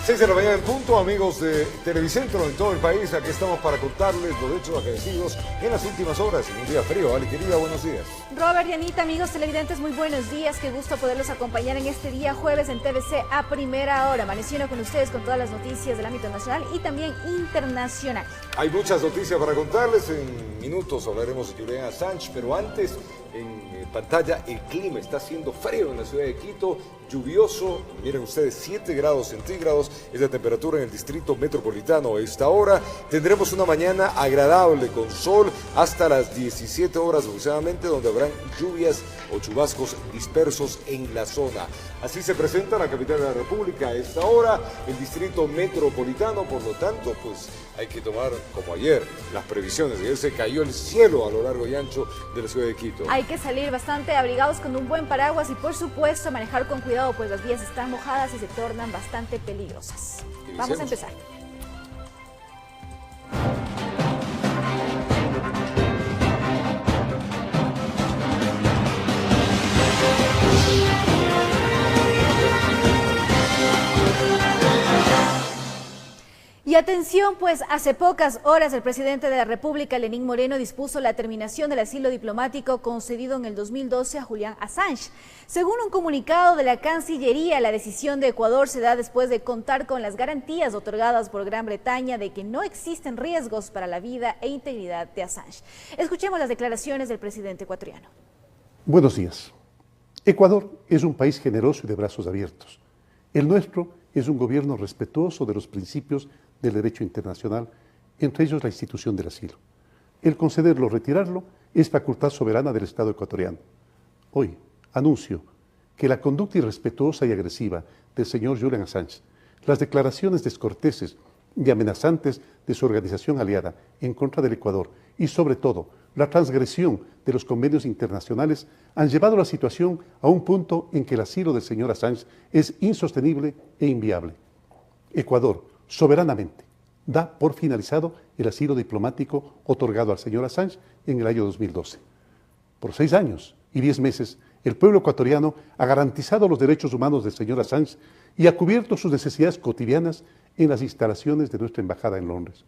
6 de la mañana en punto, amigos de Televicentro en todo el país. Aquí estamos para contarles los hechos acaecidos en las últimas horas, en un día frío. Ale, querida, buenos días. Robert y Anita, amigos televidentes, muy buenos días. Qué gusto poderlos acompañar en este día jueves en TVC a primera hora. Amaneciendo con ustedes con todas las noticias del ámbito nacional y también internacional. Hay muchas noticias para contarles. En minutos hablaremos de Julian Assange, pero antes, en pantalla, el clima está haciendo frío en la ciudad de Quito, lluvioso. Miren ustedes, 7 grados centígrados es la temperatura en el distrito metropolitano. A esta hora tendremos una mañana agradable con sol hasta las 17 horas aproximadamente, donde habrán lluvias o chubascos dispersos en la zona. Así se presenta la capital de la República a esta hora, el distrito metropolitano. Por lo tanto, pues hay que tomar, como ayer, las previsiones. Ayer se cayó el cielo a lo largo y ancho de la ciudad de Quito. Hay que salir bastante abrigados con un buen paraguas y, por supuesto, manejar con cuidado, pues las vías están mojadas y se tornan bastante peligrosas. Vamos a empezar. Y atención, pues hace pocas horas el presidente de la República, Lenín Moreno, dispuso la terminación del asilo diplomático concedido en el 2012 a Julian Assange. Según un comunicado de la Cancillería, la decisión de Ecuador se da después de contar con las garantías otorgadas por Gran Bretaña de que no existen riesgos para la vida e integridad de Assange. Escuchemos las declaraciones del presidente ecuatoriano. Buenos días. Ecuador es un país generoso y de brazos abiertos. El nuestro es un gobierno respetuoso de los principios del derecho internacional, entre ellos la institución del asilo. El concederlo o retirarlo es facultad soberana del Estado ecuatoriano. Hoy anuncio que la conducta irrespetuosa y agresiva del señor Julian Assange, las declaraciones descorteses y amenazantes de su organización aliada en contra del Ecuador y sobre todo la transgresión de los convenios internacionales han llevado la situación a un punto en que el asilo del señor Assange es insostenible e inviable. Ecuador, soberanamente, da por finalizado el asilo diplomático otorgado al señor Assange en el año 2012. Por 6 años y 10 meses, el pueblo ecuatoriano ha garantizado los derechos humanos del señor Assange y ha cubierto sus necesidades cotidianas en las instalaciones de nuestra embajada en Londres.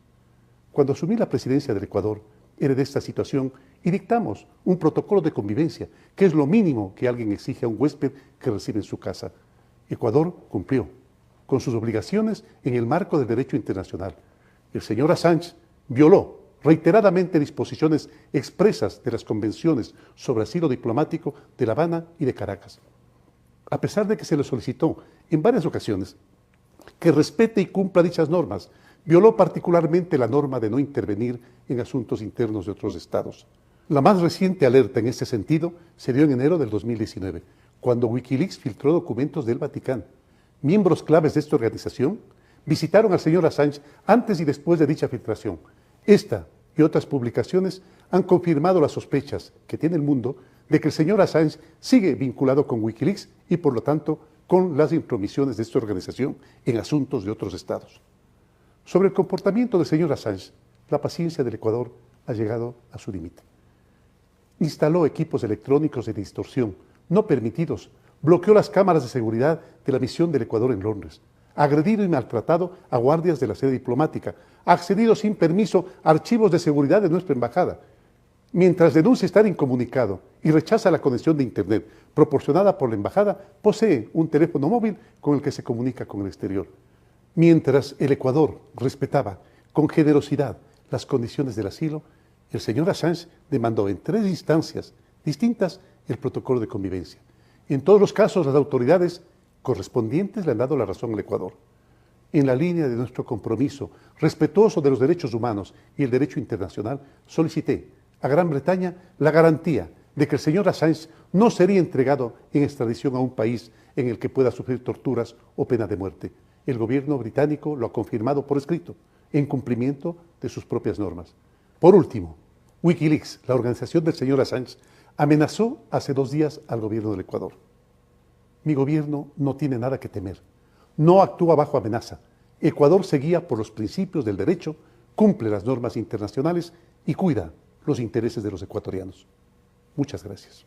Cuando asumí la presidencia del Ecuador, heredé esta situación y dictamos un protocolo de convivencia, que es lo mínimo que alguien exige a un huésped que recibe en su casa. Ecuador cumplió con sus obligaciones en el marco del derecho internacional. El señor Assange violó reiteradamente disposiciones expresas de las convenciones sobre asilo diplomático de La Habana y de Caracas. A pesar de que se le solicitó en varias ocasiones que respete y cumpla dichas normas, violó particularmente la norma de no intervenir en asuntos internos de otros estados. La más reciente alerta en este sentido se dio en enero del 2019, cuando Wikileaks filtró documentos del Vaticano. Miembros claves de esta organización visitaron al señor Assange antes y después de dicha filtración. Esta y otras publicaciones han confirmado las sospechas que tiene el mundo de que el señor Assange sigue vinculado con Wikileaks y, por lo tanto, con las intromisiones de esta organización en asuntos de otros estados. Sobre el comportamiento del señor Assange, la paciencia del Ecuador ha llegado a su límite. Instaló equipos electrónicos de distorsión no permitidos, bloqueó las cámaras de seguridad de la misión del Ecuador en Londres, ha agredido y maltratado a guardias de la sede diplomática, ha accedido sin permiso a archivos de seguridad de nuestra embajada. Mientras denuncia estar incomunicado y rechaza la conexión de Internet proporcionada por la embajada, posee un teléfono móvil con el que se comunica con el exterior. Mientras el Ecuador respetaba con generosidad las condiciones del asilo, el señor Assange demandó en 3 instancias distintas el protocolo de convivencia. En todos los casos, las autoridades correspondientes le han dado la razón al Ecuador. En la línea de nuestro compromiso respetuoso de los derechos humanos y el derecho internacional, solicité a Gran Bretaña la garantía de que el señor Assange no sería entregado en extradición a un país en el que pueda sufrir torturas o pena de muerte. El gobierno británico lo ha confirmado por escrito, en cumplimiento de sus propias normas. Por último, Wikileaks, la organización del señor Assange, amenazó hace 2 días al gobierno del Ecuador. Mi gobierno no tiene nada que temer, no actúa bajo amenaza. Ecuador se guía por los principios del derecho, cumple las normas internacionales y cuida los intereses de los ecuatorianos. Muchas gracias.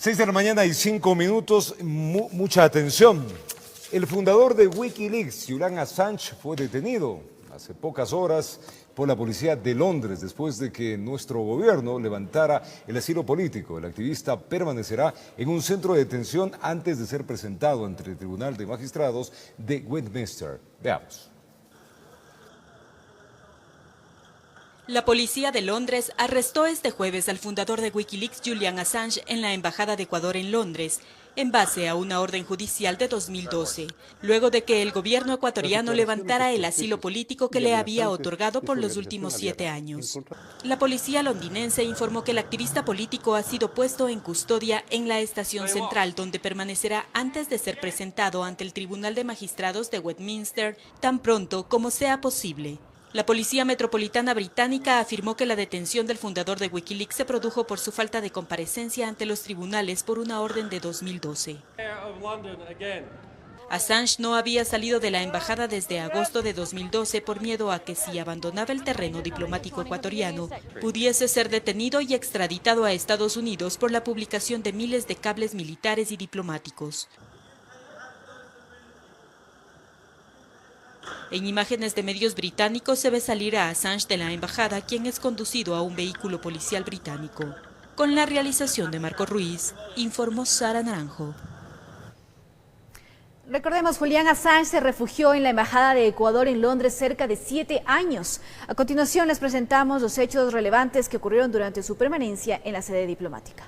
6 de la mañana y 5 minutos, mucha atención. El fundador de Wikileaks, Julian Assange, fue detenido hace pocas horas por la policía de Londres después de que nuestro gobierno levantara el asilo político. El activista permanecerá en un centro de detención antes de ser presentado ante el Tribunal de Magistrados de Westminster. Veamos. La policía de Londres arrestó este jueves al fundador de Wikileaks, Julian Assange, en la Embajada de Ecuador en Londres, en base a una orden judicial de 2012, luego de que el gobierno ecuatoriano levantara el asilo político que le había otorgado por los últimos 7 años. La policía londinense informó que el activista político ha sido puesto en custodia en la estación central, donde permanecerá antes de ser presentado ante el Tribunal de Magistrados de Westminster tan pronto como sea posible. La Policía Metropolitana Británica afirmó que la detención del fundador de Wikileaks se produjo por su falta de comparecencia ante los tribunales por una orden de 2012. Assange no había salido de la embajada desde agosto de 2012 por miedo a que si abandonaba el terreno diplomático ecuatoriano, pudiese ser detenido y extraditado a Estados Unidos por la publicación de miles de cables militares y diplomáticos. En imágenes de medios británicos se ve salir a Assange de la embajada, quien es conducido a un vehículo policial británico. Con la realización de Marco Ruiz, informó Sara Naranjo. Recordemos, Julian Assange se refugió en la Embajada de Ecuador en Londres cerca de 7 años. A continuación les presentamos los hechos relevantes que ocurrieron durante su permanencia en la sede diplomática.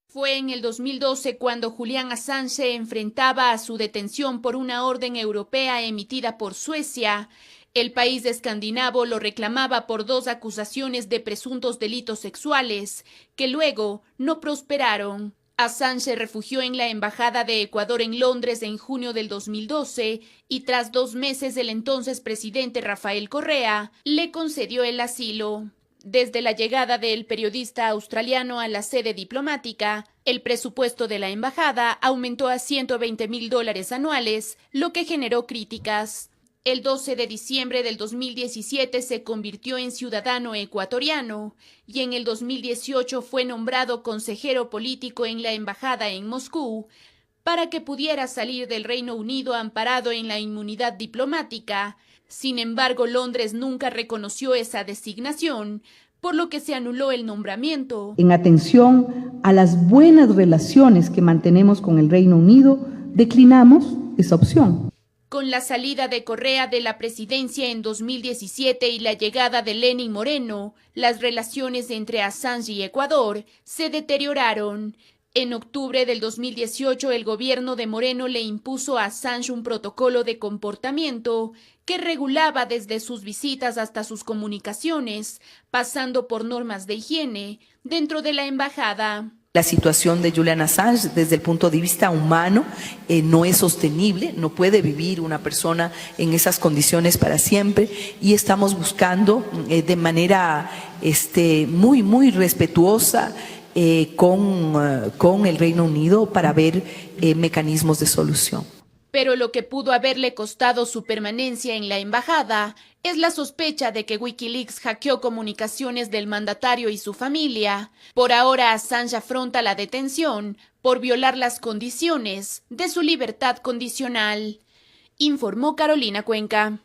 Fue en el 2012 cuando Julian Assange se enfrentaba a su detención por una orden europea emitida por Suecia. El país escandinavo lo reclamaba por 2 acusaciones de presuntos delitos sexuales, que luego no prosperaron. Assange se refugió en la Embajada de Ecuador en Londres en junio del 2012 y tras 2 meses el entonces presidente Rafael Correa le concedió el asilo. Desde la llegada del periodista australiano a la sede diplomática, el presupuesto de la embajada aumentó a $120,000 anuales, lo que generó críticas. El 12 de diciembre del 2017 se convirtió en ciudadano ecuatoriano y en el 2018 fue nombrado consejero político en la embajada en Moscú para que pudiera salir del Reino Unido amparado en la inmunidad diplomática. Sin embargo, Londres nunca reconoció esa designación, por lo que se anuló el nombramiento. En atención a las buenas relaciones que mantenemos con el Reino Unido, declinamos esa opción. Con la salida de Correa de la presidencia en 2017 y la llegada de Lenín Moreno, las relaciones entre Assange y Ecuador se deterioraron. En octubre del 2018, el gobierno de Moreno le impuso a Assange un protocolo de comportamiento que regulaba desde sus visitas hasta sus comunicaciones, pasando por normas de higiene dentro de la embajada. La situación de Julian Assange desde el punto de vista humano no es sostenible, no puede vivir una persona en esas condiciones para siempre y estamos buscando de manera muy respetuosa con el Reino Unido para ver mecanismos de solución. Pero lo que pudo haberle costado su permanencia en la embajada es la sospecha de que Wikileaks hackeó comunicaciones del mandatario y su familia. Por ahora, Assange afronta la detención por violar las condiciones de su libertad condicional, informó Carolina Cuenca.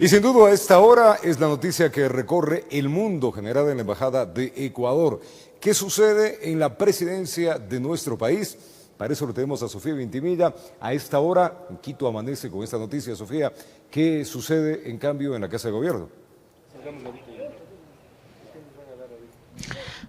Y sin duda a esta hora es la noticia que recorre el mundo generada en la Embajada de Ecuador. ¿Qué sucede en la presidencia de nuestro país? Para eso lo tenemos a Sofía Vintimilla. A esta hora, Quito amanece con esta noticia. Sofía, ¿qué sucede en cambio en la Casa de Gobierno?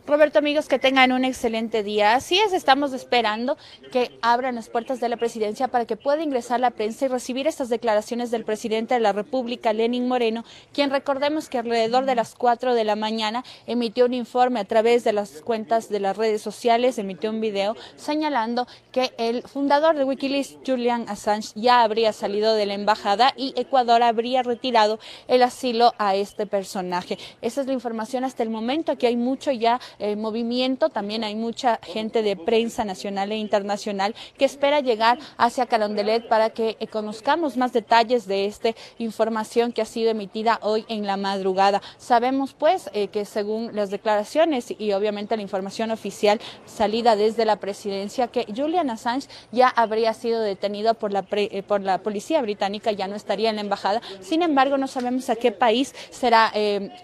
Roberto, amigos, que tengan un excelente día. Así es, estamos esperando que abran las puertas de la presidencia para que pueda ingresar la prensa y recibir estas declaraciones del presidente de la República, Lenín Moreno, quien recordemos que alrededor de las 4 de la mañana emitió un informe a través de las cuentas de las redes sociales, emitió un video señalando que el fundador de Wikileaks, Julian Assange, ya habría salido de la embajada y Ecuador habría retirado el asilo a este personaje. Esa es la información hasta el momento. Aquí hay mucho ya haya movimiento. También hay mucha gente de prensa nacional e internacional que espera llegar hacia Carondelet para que conozcamos más detalles de esta información que ha sido emitida hoy en la madrugada. Sabemos pues que según las declaraciones y obviamente la información oficial salida desde la presidencia, que Julian Assange ya habría sido detenido por la policía británica, ya no estaría en la embajada. Sin embargo, no sabemos a qué país será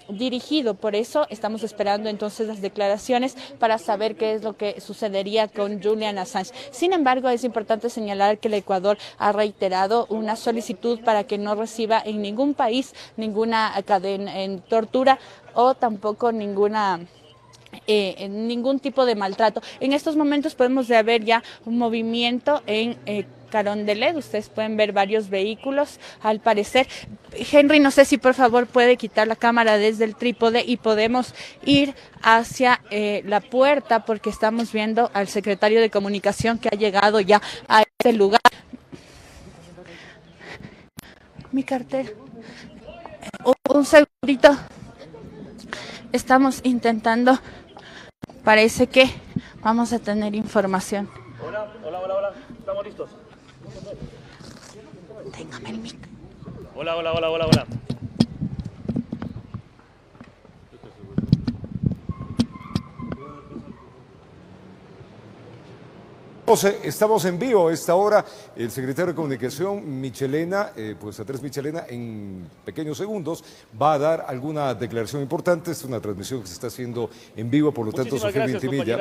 dirigido. Por eso estamos esperando entonces las declaraciones para saber qué es lo que sucedería con Julian Assange. Sin embargo, es importante señalar que el Ecuador ha reiterado una solicitud para que no reciba en ningún país ninguna cadena en tortura o tampoco ningún tipo de maltrato. En estos momentos podemos ver ya un movimiento en Carondelet. Ustedes pueden ver varios vehículos al parecer. Henry, no sé si por favor puede quitar la cámara desde el trípode y podemos ir hacia la puerta, porque estamos viendo al secretario de Comunicación que ha llegado ya a este lugar. Mi cartera. Un segundito. Estamos intentando. Parece que vamos a tener información. Hola. ¿Estamos listos? Téngame el mic. Hola. Estamos en vivo a esta hora. El secretario de Comunicación, Michelena, pues Andrés Michelena, en pequeños segundos va a dar alguna declaración importante. Es una transmisión que se está haciendo en vivo, por lo tanto, Sofía Vintimilla.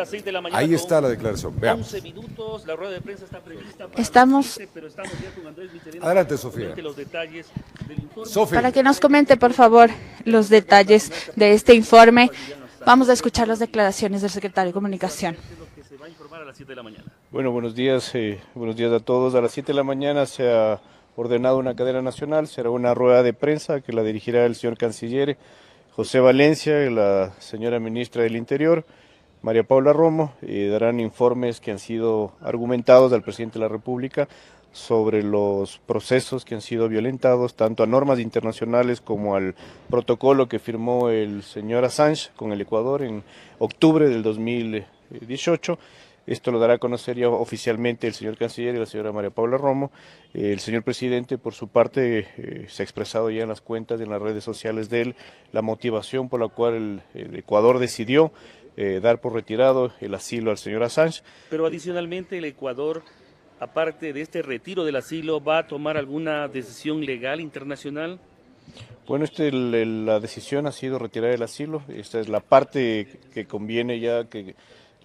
Ahí está la declaración. Veamos. 11 minutos, la rueda de prensa está prevista para estamos ya con Andrés Michelena. Adelante, Sofía. Los detalles del informe. Sofía. para que nos comente, por favor, los detalles de este informe. Vamos a escuchar las declaraciones del secretario de Comunicación. A las 7 de la mañana. Bueno, buenos días a todos. A las 7 de la mañana se ha ordenado una cadena nacional, será una rueda de prensa que la dirigirá el señor canciller José Valencia y la señora ministra del Interior, María Paula Romo, y darán informes que han sido argumentados al presidente de la República sobre los procesos que han sido violentados tanto a normas internacionales como al protocolo que firmó el señor Assange con el Ecuador en octubre del 2018. Esto lo dará a conocer ya oficialmente el señor canciller y la señora María Paula Romo. El señor presidente, por su parte, se ha expresado ya en las cuentas, en las redes sociales de él, la motivación por la cual el Ecuador decidió dar por retirado el asilo al señor Assange. Pero adicionalmente el Ecuador, aparte de este retiro del asilo, ¿va a tomar alguna decisión legal internacional? Bueno, la decisión ha sido retirar el asilo. Esta es la parte que conviene ya, que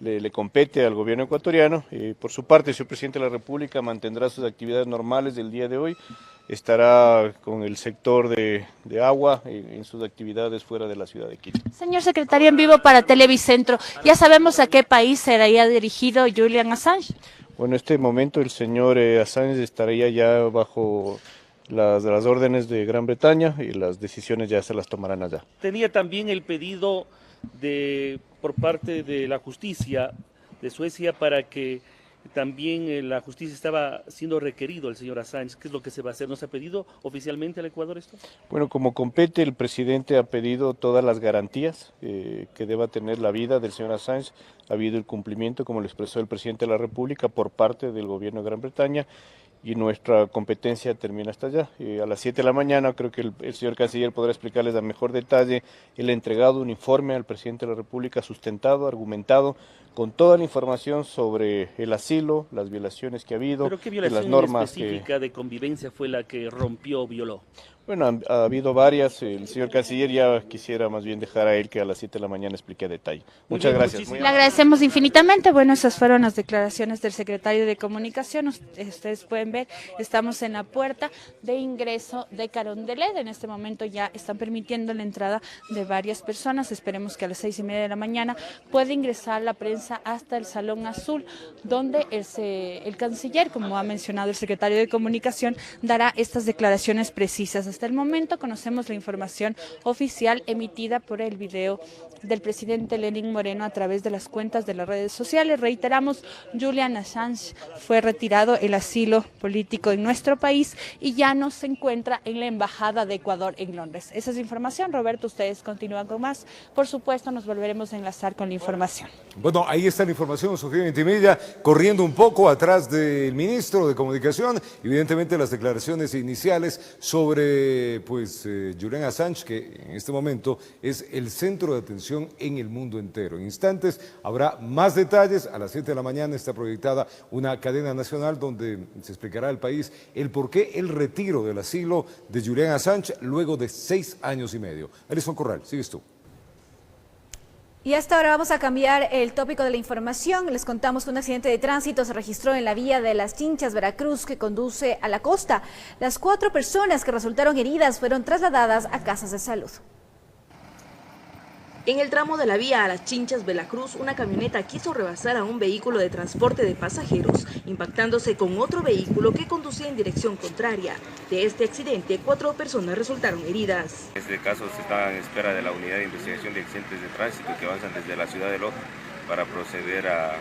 le compete al gobierno ecuatoriano. Por su parte, el señor presidente de la República mantendrá sus actividades normales del día de hoy. Estará con el sector de agua en sus actividades fuera de la ciudad de Quito. Señor secretario, en vivo para Televicentro, ¿ya sabemos a qué país sería dirigido Julian Assange? Bueno, en este momento el señor Assange estaría ya bajo las órdenes de Gran Bretaña y las decisiones ya se las tomarán allá. Tenía también el pedido por parte de la justicia de Suecia para que también la justicia estaba siendo requerido el señor Assange. ¿Qué es lo que se va a hacer? ¿No se ha pedido oficialmente al Ecuador esto? Bueno, como compete, el presidente ha pedido todas las garantías que deba tener la vida del señor Assange. Ha habido el cumplimiento, como lo expresó el presidente de la República, por parte del gobierno de Gran Bretaña, y nuestra competencia termina hasta allá. A las 7 de la mañana creo que el señor canciller podrá explicarles a mejor detalle. Él ha entregado un informe al presidente de la República sustentado, argumentado, con toda la información sobre el asilo, las violaciones que ha habido, ¿pero qué violación las normas específica de convivencia fue la que rompió o violó? Bueno, ha habido varias. El señor canciller ya quisiera más bien dejar a él que a las 7 de la mañana explique a detalle. Muchas gracias. Le agradecemos infinitamente. Bueno, esas fueron las declaraciones del secretario de Comunicación. Ustedes pueden ver, estamos en la puerta de ingreso de Carondelet. En este momento ya están permitiendo la entrada de varias personas. Esperemos que a las 6:30 de la mañana pueda ingresar la prensa hasta el Salón Azul, donde el canciller, como ha mencionado el secretario de Comunicación, dará estas declaraciones precisas. Hasta el momento conocemos la información oficial emitida por el video del presidente Lenín Moreno a través de las cuentas de las redes sociales. Reiteramos, Julian Assange fue retirado el asilo político en nuestro país y ya no se encuentra en la Embajada de Ecuador en Londres. Esa es la información. Roberto, ustedes continúan con más. Por supuesto, nos volveremos a enlazar con la información. Bueno, ahí está la información, Sofía Ventimiglia, corriendo un poco atrás del ministro de Comunicación, evidentemente las declaraciones iniciales sobre Julian Assange, que en este momento es el centro de atención en el mundo entero. En instantes habrá más detalles. A las 7 de la mañana está proyectada una cadena nacional donde se explicará al país el porqué el retiro del asilo de Julian Assange luego de 6 años y medio. Alison Corral, sigues tú. Y hasta ahora vamos a cambiar el tópico de la información. Les contamos que un accidente de tránsito se registró en la vía de Las Chinchas, Veracruz, que conduce a la costa. Las 4 personas que resultaron heridas fueron trasladadas a casas de salud. En el tramo de la vía a Las Chinchas, Veracruz, una camioneta quiso rebasar a un vehículo de transporte de pasajeros, impactándose con otro vehículo que conducía en dirección contraria. De este accidente, 4 personas resultaron heridas. Este caso se está en espera de la Unidad de Investigación de Accidentes de Tránsito que avanzan desde la ciudad de Loja para proceder a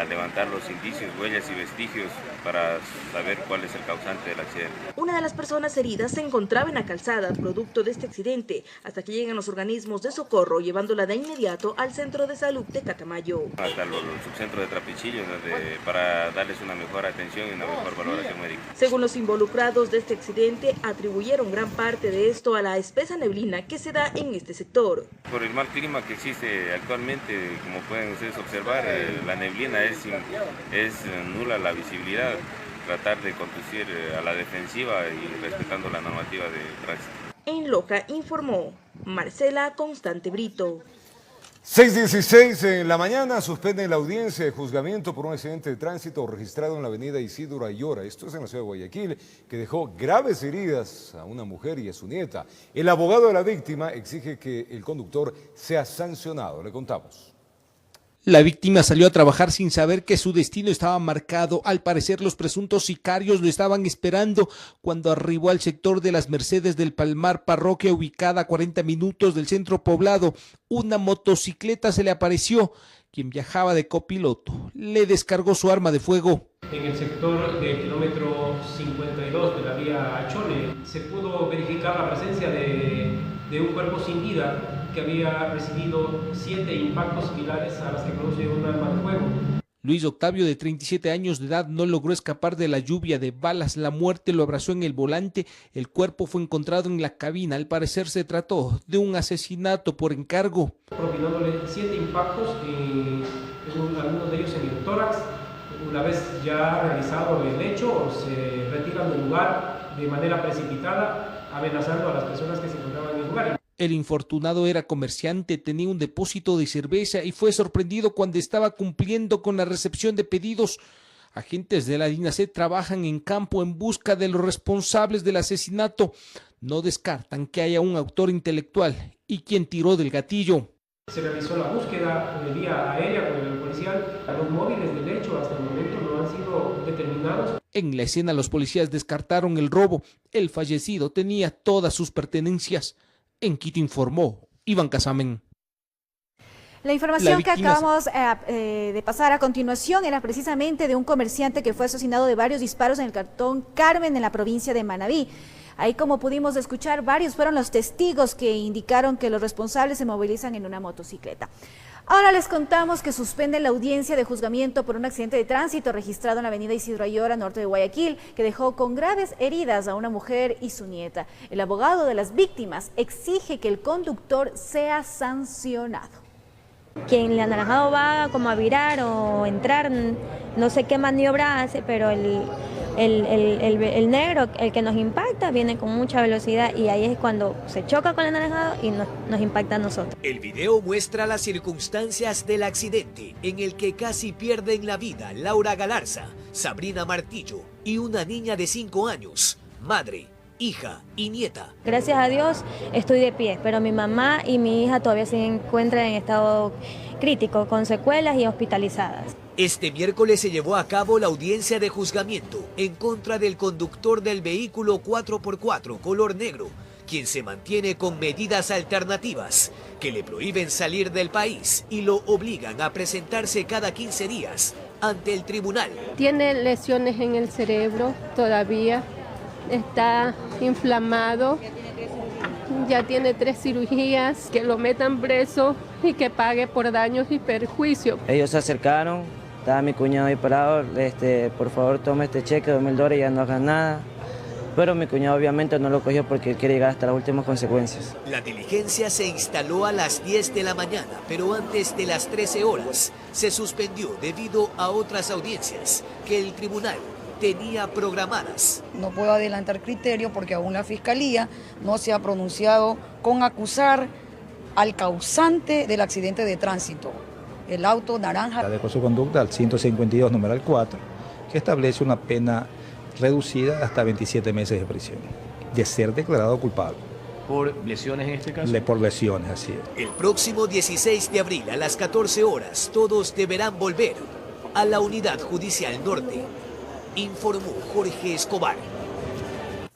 levantar los indicios, huellas y vestigios para saber cuál es el causante del accidente. Una de las personas heridas se encontraba en la calzada, producto de este accidente, hasta que llegan los organismos de socorro, llevándola de inmediato al centro de salud de Catamayo. Hasta el subcentro de Trapichillo, para darles una mejor atención y una mejor valoración médica. Según los involucrados de este accidente, atribuyeron gran parte de esto a la espesa neblina que se da en este sector. Por el mal clima que existe actualmente, como pueden ustedes observar, la neblina es nula la visibilidad, tratar de conducir a la defensiva y respetando la normativa de tránsito. En Loja informó Marcela Constante Brito. 6:16 en la mañana, suspenden la audiencia de juzgamiento por un accidente de tránsito registrado en la avenida Isidro Ayora. Esto es en la ciudad de Guayaquil, que dejó graves heridas a una mujer y a su nieta. El abogado de la víctima exige que el conductor sea sancionado. Le contamos. La víctima salió a trabajar sin saber que su destino estaba marcado. Al parecer, los presuntos sicarios lo estaban esperando cuando arribó al sector de las Mercedes del Palmar, parroquia ubicada a 40 minutos del centro poblado. Una motocicleta se le apareció. Quien viajaba de copiloto le descargó su arma de fuego. En el sector del kilómetro 52 de la vía Achole se pudo verificar la presencia de un cuerpo sin vida que había recibido 7 impactos similares a las que produce un arma de fuego. Luis Octavio, de 37 años de edad, no logró escapar de la lluvia de balas. La muerte lo abrazó en el volante. El cuerpo fue encontrado en la cabina. Al parecer se trató de un asesinato por encargo. Propinándole 7 impactos, algunos de ellos en el tórax. Una vez ya realizado el hecho, se retiran del lugar de manera precipitada, amenazando a las personas que se encontraban en el lugar. El infortunado era comerciante, tenía un depósito de cerveza y fue sorprendido cuando estaba cumpliendo con la recepción de pedidos. Agentes de la DINASED trabajan en campo en busca de los responsables del asesinato. No descartan que haya un autor intelectual y quien tiró del gatillo. Se realizó la búsqueda de vía aérea con el policial. Los móviles del hecho hasta el momento no han sido determinados. En la escena los policías descartaron el robo. El fallecido tenía todas sus pertenencias. En Quito informó Iván Casamen. La información que acabamos de pasar a continuación era precisamente de un comerciante que fue asesinado de varios disparos en el cantón Carmen, en la provincia de Manabí. Ahí, como pudimos escuchar, varios fueron los testigos que indicaron que los responsables se movilizan en una motocicleta. Ahora les contamos que suspenden la audiencia de juzgamiento por un accidente de tránsito registrado en la avenida Isidro Ayora, norte de Guayaquil, que dejó con graves heridas a una mujer y su nieta. El abogado de las víctimas exige que el conductor sea sancionado. Quien el anaranjado va como a virar o entrar, no sé qué maniobra hace, pero el negro, el que nos impacta, viene con mucha velocidad y ahí es cuando se choca con el anaranjado y nos impacta a nosotros. El video muestra las circunstancias del accidente en el que casi pierden la vida Laura Galarza, Sabrina Martillo y una niña de 5 años, madre hija y nieta. Gracias a Dios estoy de pie, pero mi mamá y mi hija todavía se encuentran en estado crítico, con secuelas y hospitalizadas. Este miércoles se llevó a cabo la audiencia de juzgamiento en contra del conductor del vehículo 4x4 color negro, quien se mantiene con medidas alternativas que le prohíben salir del país y lo obligan a presentarse cada 15 días ante el tribunal. Tiene lesiones en el cerebro todavía, está inflamado, ya tiene 3 cirugías, que lo metan preso y que pague por daños y perjuicios. Ellos se acercaron, estaba mi cuñado ahí parado, por favor tome este cheque de $2.000 y ya no hagas nada. Pero mi cuñado obviamente no lo cogió porque quiere llegar hasta las últimas consecuencias. La diligencia se instaló a las 10 de la mañana, pero antes de las 13 horas se suspendió debido a otras audiencias que el tribunal tenía programadas. No puedo adelantar criterio porque aún la Fiscalía no se ha pronunciado con acusar al causante del accidente de tránsito, el auto naranja. Adecuó su conducta al 152 numeral 4, que establece una pena reducida hasta 27 meses de prisión, de ser declarado culpable. ¿Por lesiones en este caso? Por lesiones, así es. El próximo 16 de abril a las 14 horas, todos deberán volver a la Unidad Judicial Norte, informó Jorge Escobar.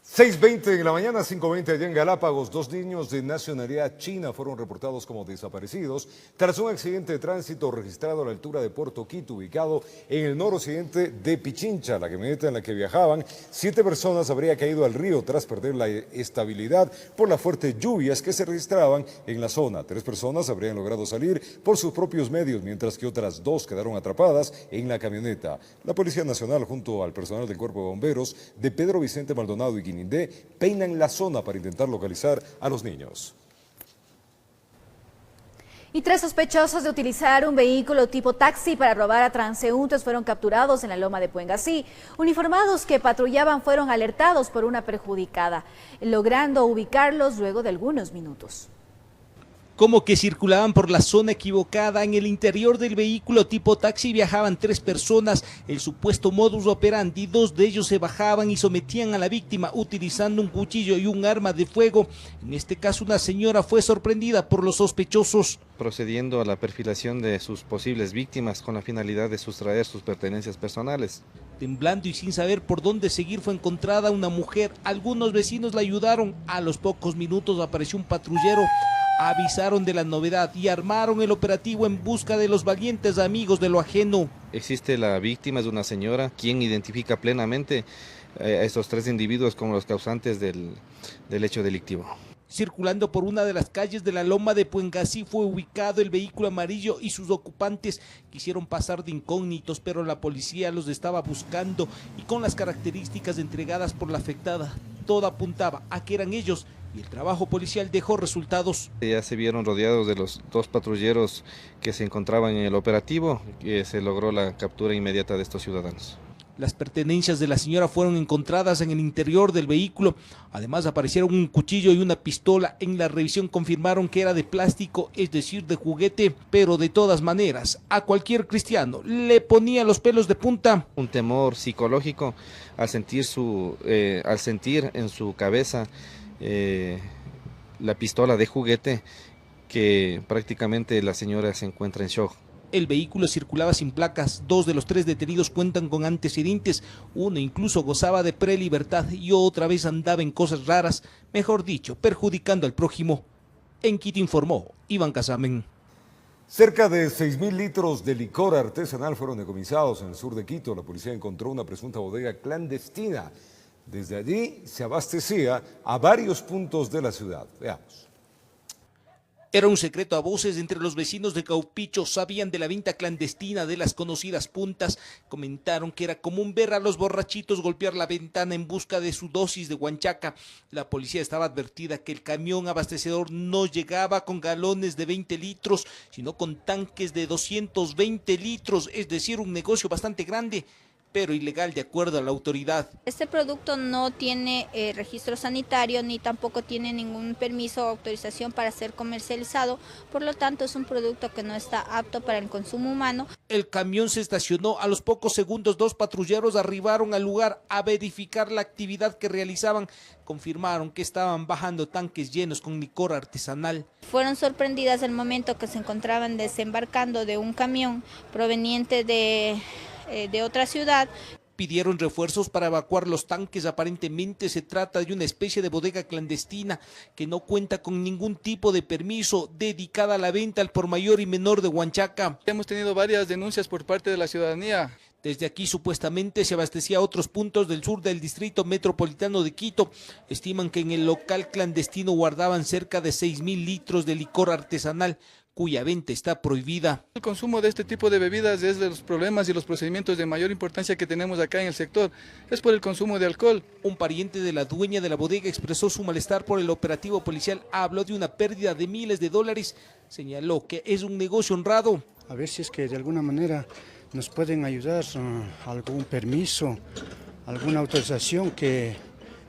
6:20 de la mañana, 5:20 allá en Galápagos. 2 niños de nacionalidad china fueron reportados como desaparecidos tras un accidente de tránsito registrado a la altura de Puerto Quito, ubicado en el noroccidente de Pichincha. La camioneta en la que viajaban 7 personas habría caído al río tras perder la estabilidad por las fuertes lluvias que se registraban en la zona. 3 personas habrían logrado salir por sus propios medios, mientras que otras 2 quedaron atrapadas en la camioneta. La Policía Nacional, junto al personal del Cuerpo de Bomberos de Pedro Vicente Maldonado y Guinindé, peinan la zona para intentar localizar a los niños. Y 3 sospechosos de utilizar un vehículo tipo taxi para robar a transeúntes fueron capturados en la loma de Puengasí. Uniformados que patrullaban fueron alertados por una perjudicada, logrando ubicarlos luego de algunos minutos. Como que circulaban por la zona equivocada. En el interior del vehículo tipo taxi viajaban 3 personas. El supuesto modus operandi: 2 de ellos se bajaban y sometían a la víctima utilizando un cuchillo y un arma de fuego. En este caso, una señora fue sorprendida por los sospechosos. Procediendo a la perfilación de sus posibles víctimas con la finalidad de sustraer sus pertenencias personales. Temblando y sin saber por dónde seguir, fue encontrada una mujer. Algunos vecinos la ayudaron. A los pocos minutos apareció un patrullero. Avisaron de la novedad y armaron el operativo en busca de los valientes amigos de lo ajeno. Existe la víctima, es una señora, quien identifica plenamente a estos 3 individuos como los causantes del hecho delictivo. Circulando por una de las calles de la loma de Puengasí fue ubicado el vehículo amarillo y sus ocupantes quisieron pasar de incógnitos, pero la policía los estaba buscando y con las características entregadas por la afectada, todo apuntaba a que eran ellos. Y el trabajo policial dejó resultados. Ya se vieron rodeados de los 2 patrulleros que se encontraban en el operativo y se logró la captura inmediata de estos ciudadanos. Las pertenencias de la señora fueron encontradas en el interior del vehículo. Además aparecieron un cuchillo y una pistola. En la revisión confirmaron que era de plástico, es decir, de juguete, pero de todas maneras, a cualquier cristiano le ponía los pelos de punta. Un temor psicológico al sentir en su cabeza la pistola de juguete, que prácticamente la señora se encuentra en shock. El vehículo circulaba sin placas. 2 de los 3 detenidos cuentan con antecedentes. Uno incluso gozaba de prelibertad y otra vez andaba en cosas raras, mejor dicho, perjudicando al prójimo. En Quito informó Iván Casamen. Cerca de 6.000 litros de licor artesanal fueron decomisados en el sur de Quito. La policía encontró una presunta bodega clandestina. Desde allí se abastecía a varios puntos de la ciudad. Veamos. Era un secreto a voces entre los vecinos de Caupicho. Sabían de la venta clandestina de las conocidas puntas. Comentaron que era común ver a los borrachitos golpear la ventana en busca de su dosis de huanchaca. La policía estaba advertida que el camión abastecedor no llegaba con galones de 20 litros, sino con tanques de 220 litros, es decir, un negocio bastante grande. pero ilegal de acuerdo a la autoridad. Este producto no tiene registro sanitario ni tampoco tiene ningún permiso o autorización para ser comercializado, por lo tanto es un producto que no está apto para el consumo humano. El camión se estacionó, a los pocos segundos 2 patrulleros arribaron al lugar a verificar la actividad que realizaban. Confirmaron que estaban bajando tanques llenos con licor artesanal. Fueron sorprendidas al momento que se encontraban desembarcando de un camión proveniente de otra ciudad. Pidieron refuerzos para evacuar los tanques. Aparentemente se trata de una especie de bodega clandestina que no cuenta con ningún tipo de permiso, dedicada a la venta al por mayor y menor de Huanchaca. Hemos tenido varias denuncias por parte de la ciudadanía. Desde aquí supuestamente se abastecía a otros puntos del sur del distrito metropolitano de Quito. Estiman que en el local clandestino guardaban cerca de 6.000 litros de licor artesanal, cuya venta está prohibida. El consumo de este tipo de bebidas es de los problemas y los procedimientos de mayor importancia que tenemos acá en el sector. Es por el consumo de alcohol. Un pariente de la dueña de la bodega expresó su malestar por el operativo policial. Habló de una pérdida de miles de dólares. Señaló que es un negocio honrado. A ver si es que de alguna manera nos pueden ayudar, algún permiso, alguna autorización, que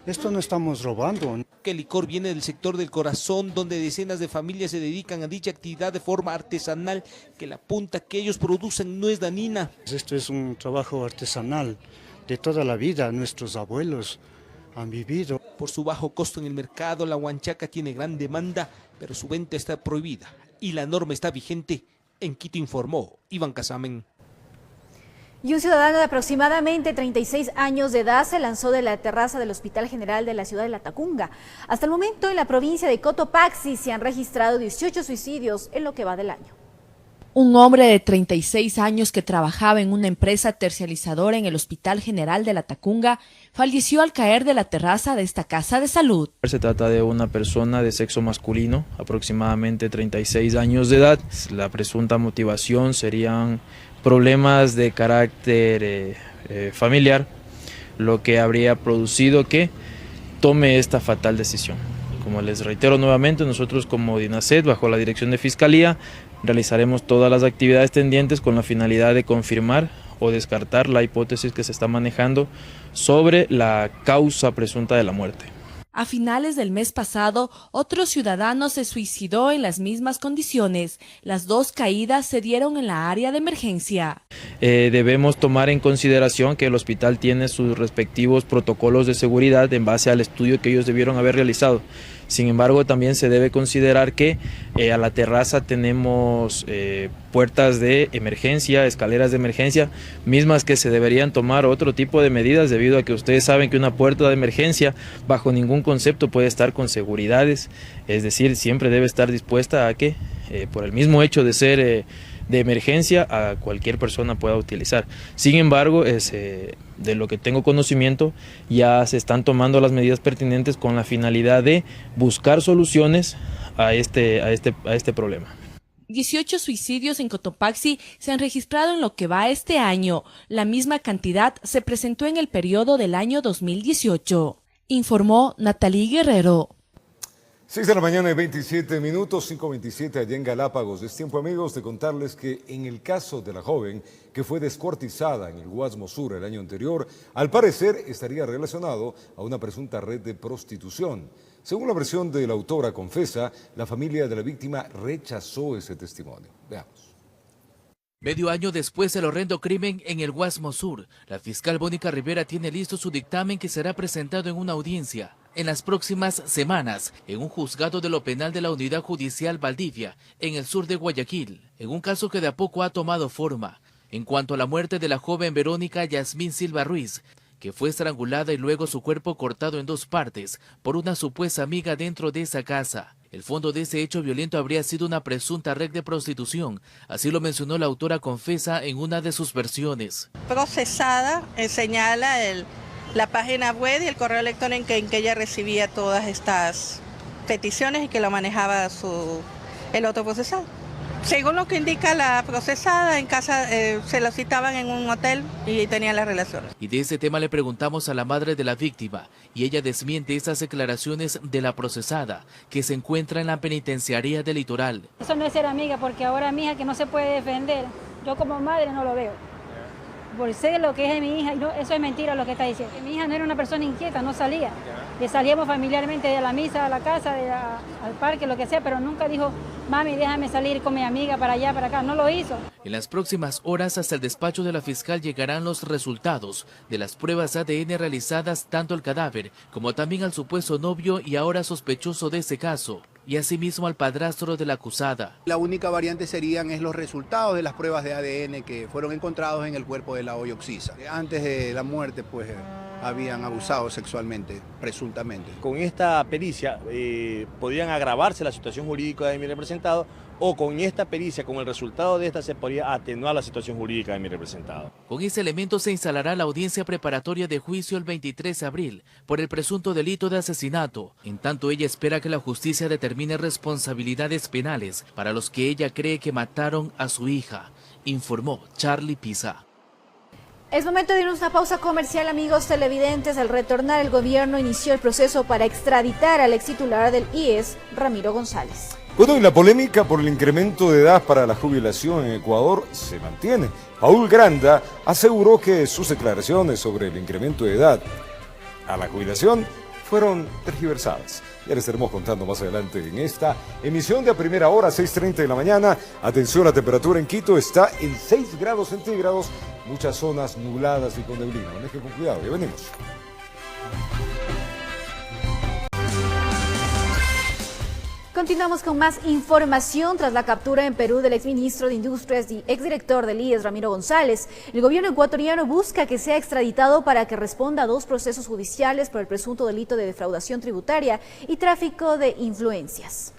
esto no estamos robando. Que el licor viene del sector del Corazón, donde decenas de familias se dedican a dicha actividad de forma artesanal, que la punta que ellos producen no es dañina. Esto es un trabajo artesanal de toda la vida, nuestros abuelos han vivido. Por su bajo costo en el mercado, la Huanchaca tiene gran demanda, pero su venta está prohibida y la norma está vigente. En Quito informó Iván Casamen. Y un ciudadano de aproximadamente 36 años de edad se lanzó de la terraza del Hospital General de la ciudad de La Tacunga. Hasta el momento en la provincia de Cotopaxi se han registrado 18 suicidios en lo que va del año. Un hombre de 36 años que trabajaba en una empresa terciarizadora en el Hospital General de La Tacunga falleció al caer de la terraza de esta casa de salud. Se trata de una persona de sexo masculino, aproximadamente 36 años de edad. La presunta motivación serían problemas de carácter familiar, lo que habría producido que tome esta fatal decisión. Como les reitero nuevamente, nosotros como DINASET, bajo la dirección de Fiscalía, realizaremos todas las actividades tendientes con la finalidad de confirmar o descartar la hipótesis que se está manejando sobre la causa presunta de la muerte. A finales del mes pasado, otro ciudadano se suicidó en las mismas condiciones. Las dos caídas se dieron en la área de emergencia. Debemos tomar en consideración que el hospital tiene sus respectivos protocolos de seguridad en base al estudio que ellos debieron haber realizado. Sin embargo, también se debe considerar que a la terraza tenemos puertas de emergencia, escaleras de emergencia, mismas que se deberían tomar otro tipo de medidas debido a que ustedes saben que una puerta de emergencia bajo ningún concepto puede estar con seguridades, es decir, siempre debe estar dispuesta a que por el mismo hecho de ser de emergencia a cualquier persona pueda utilizar. Sin embargo, de lo que tengo conocimiento, ya se están tomando las medidas pertinentes con la finalidad de buscar soluciones a este problema. 18 suicidios en Cotopaxi se han registrado en lo que va este año. La misma cantidad se presentó en el periodo del año 2018, informó Natalie Guerrero. 6 de la mañana y 27 minutos, 5:27 allá en Galápagos. Es tiempo, amigos, de contarles que en el caso de la joven que fue descuartizada en el Guasmo Sur el año anterior, al parecer estaría relacionado a una presunta red de prostitución. Según la versión de la autora confesa, la familia de la víctima rechazó ese testimonio. Veamos. Medio año después del horrendo crimen en el Guasmo Sur, la fiscal Mónica Rivera tiene listo su dictamen que será presentado en una audiencia en las próximas semanas en un juzgado de lo penal de la Unidad Judicial Valdivia, en el sur de Guayaquil, en un caso que de a poco ha tomado forma. En cuanto a la muerte de la joven Verónica Yasmín Silva Ruiz, que fue estrangulada y luego su cuerpo cortado en 2 partes por una supuesta amiga dentro de esa casa. El fondo de ese hecho violento habría sido una presunta red de prostitución, así lo mencionó la autora confesa en una de sus versiones. Procesada señala la página web y el correo electrónico en que ella recibía todas estas peticiones y que lo manejaba el otro procesado. Según lo que indica la procesada, en casa se lo citaban en un hotel y tenían las relaciones. Y de ese tema le preguntamos a la madre de la víctima y ella desmiente esas declaraciones de la procesada que se encuentra en la penitenciaría del Litoral. Eso no es ser amiga, porque ahora mi hija que no se puede defender, yo como madre no lo veo. por sé lo que es de mi hija, y no, eso es mentira lo que está diciendo. Mi hija no era una persona inquieta, no salía. Le salíamos familiarmente de la misa a la casa, al parque, lo que sea, pero nunca dijo, mami, déjame salir con mi amiga para allá, para acá. No lo hizo. En las próximas horas, hasta el despacho de la fiscal llegarán los resultados de las pruebas ADN realizadas tanto al cadáver como también al supuesto novio y ahora sospechoso de ese caso, y asimismo al padrastro de la acusada. La única variante serían los resultados de las pruebas de ADN que fueron encontrados en el cuerpo de la hoy Oxisa. Antes de la muerte, pues, habían abusado sexualmente, presuntamente. Con esta pericia podrían agravarse la situación jurídica de mi representado, o con esta pericia, con el resultado de esta, se podría atenuar la situación jurídica de mi representado. Con ese elemento se instalará la audiencia preparatoria de juicio el 23 de abril por el presunto delito de asesinato. En tanto, ella espera que la justicia determine responsabilidades penales para los que ella cree que mataron a su hija, informó Charlie Pisa. Es momento de irnos a una pausa comercial, amigos televidentes. Al retornar, el gobierno inició el proceso para extraditar al ex titular del IES, Ramiro González. Bueno, y la polémica por el incremento de edad para la jubilación en Ecuador se mantiene. Paul Granda aseguró que sus declaraciones sobre el incremento de edad a la jubilación fueron tergiversadas. Ya les estaremos contando más adelante en esta emisión de A Primera Hora, 6:30 de la mañana. Atención, la temperatura en Quito está en 6 grados centígrados, muchas zonas nubladas y con neblina. Manejen con cuidado, ya venimos. Continuamos con más información. Tras la captura en Perú del exministro de Industrias y exdirector del IES, Ramiro González, el gobierno ecuatoriano busca que sea extraditado para que responda a 2 procesos judiciales por el presunto delito de defraudación tributaria y tráfico de influencias.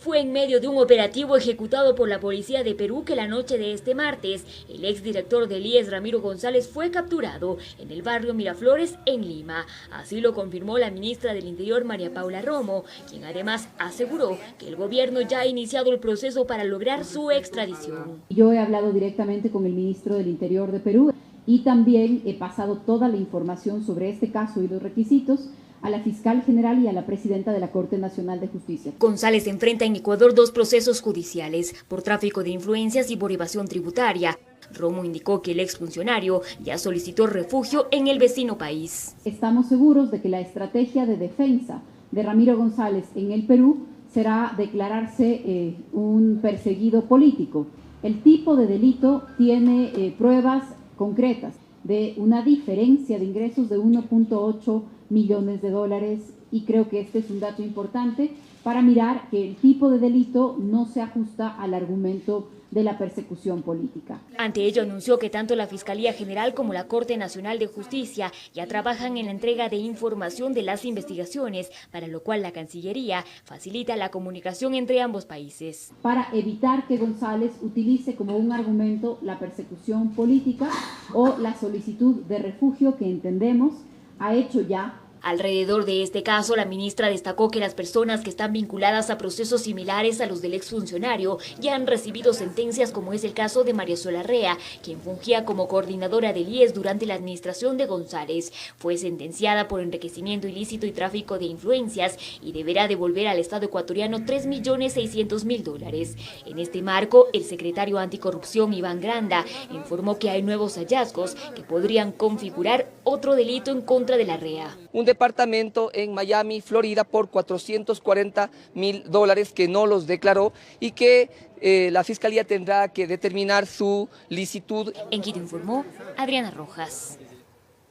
Fue en medio de un operativo ejecutado por la policía de Perú que la noche de este martes, el exdirector del IES, Ramiro González, fue capturado en el barrio Miraflores, en Lima. Así lo confirmó la ministra del Interior, María Paula Romo, quien además aseguró que el gobierno ya ha iniciado el proceso para lograr su extradición. Yo he hablado directamente con el ministro del Interior de Perú y también he pasado toda la información sobre este caso y los requisitos a la fiscal general y a la presidenta de la Corte Nacional de Justicia. González enfrenta en Ecuador 2 procesos judiciales por tráfico de influencias y por evasión tributaria. Romo indicó que el exfuncionario ya solicitó refugio en el vecino país. Estamos seguros de que la estrategia de defensa de Ramiro González en el Perú será declararse un perseguido político. El tipo de delito tiene pruebas concretas de una diferencia de ingresos de 1.8 millones de dólares, y creo que este es un dato importante para mirar que el tipo de delito no se ajusta al argumento de la persecución política. Ante ello anunció que tanto la Fiscalía General como la Corte Nacional de Justicia ya trabajan en la entrega de información de las investigaciones, para lo cual la Cancillería facilita la comunicación entre ambos países. Para evitar que González utilice como un argumento la persecución política o la solicitud de refugio que entendemos ha hecho ya. Alrededor de este caso, la ministra destacó que las personas que están vinculadas a procesos similares a los del exfuncionario ya han recibido sentencias, como es el caso de María Sola Rea, quien fungía como coordinadora del IES durante la administración de González. Fue sentenciada por enriquecimiento ilícito y tráfico de influencias y deberá devolver al Estado ecuatoriano $3.600.000. En este marco, el secretario anticorrupción, Iván Granda, informó que hay nuevos hallazgos que podrían configurar otro delito en contra de la Rea. Un departamento en Miami, Florida, por $440.000 que no los declaró y que la Fiscalía tendrá que determinar su licitud. En Quito informó Adriana Rojas.